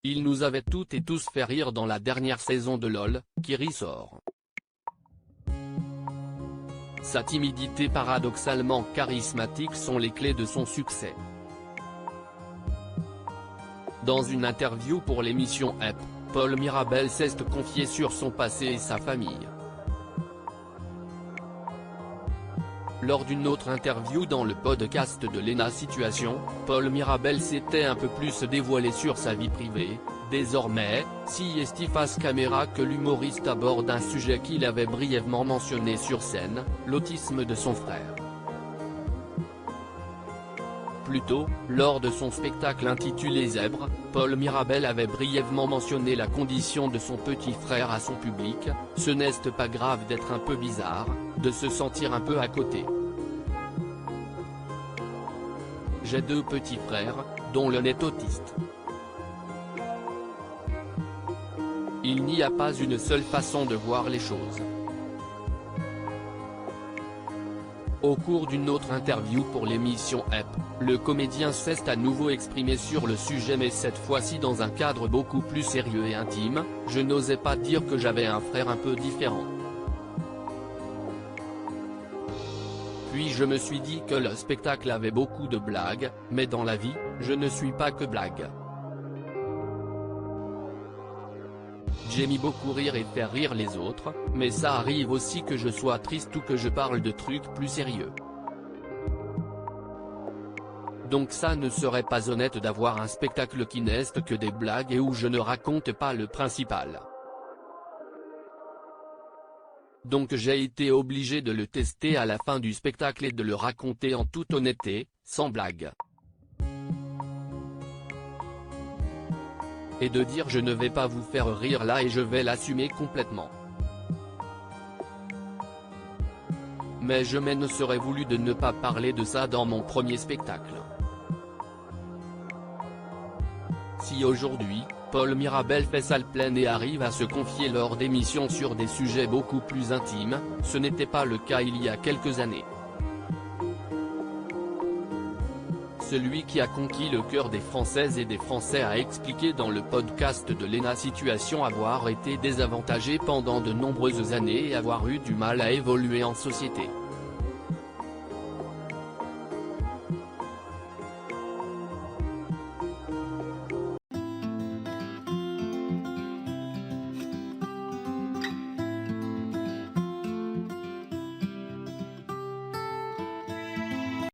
Il nous avait toutes et tous fait rire dans la dernière saison de LOL, qui ressort. Sa timidité paradoxalement charismatique sont les clés de son succès. Dans une interview pour l'émission EP, Paul Mirabel s'est confié sur son passé et sa famille. Lors d'une autre interview dans le podcast de Lena Situation, Paul Mirabel s'était un peu plus dévoilé sur sa vie privée. Désormais, si est face caméra que l'humoriste aborde un sujet qu'il avait brièvement mentionné sur scène, l'autisme de son frère. Plus tôt, lors de son spectacle intitulé Zèbre, Paul Mirabel avait brièvement mentionné la condition de son petit frère à son public. Ce n'est pas grave d'être un peu bizarre, de se sentir un peu à côté. J'ai 2 petits frères, dont l'un est autiste. Il n'y a pas une seule façon de voir les choses. Au cours d'une autre interview pour l'émission EP, le comédien s'est à nouveau exprimé sur le sujet mais cette fois-ci dans un cadre beaucoup plus sérieux et intime. Je n'osais pas dire que j'avais un frère un peu différent. Puis je me suis dit que le spectacle avait beaucoup de blagues, mais dans la vie, je ne suis pas que blague. J'aime beaucoup rire et faire rire les autres, mais ça arrive aussi que je sois triste ou que je parle de trucs plus sérieux. Donc ça ne serait pas honnête d'avoir un spectacle qui n'est que des blagues et où je ne raconte pas le principal. Donc j'ai été obligé de le tester à la fin du spectacle et de le raconter en toute honnêteté, sans blague. Et de dire je ne vais pas vous faire rire là et je vais l'assumer complètement. Mais je ne serais voulu de ne pas parler de ça dans mon premier spectacle. Si aujourd'hui, Paul Mirabel fait salle pleine et arrive à se confier lors d'émissions sur des sujets beaucoup plus intimes, ce n'était pas le cas il y a quelques années. Celui qui a conquis le cœur des Françaises et des Français a expliqué dans le podcast de Lena Situation avoir été désavantagé pendant de nombreuses années et avoir eu du mal à évoluer en société.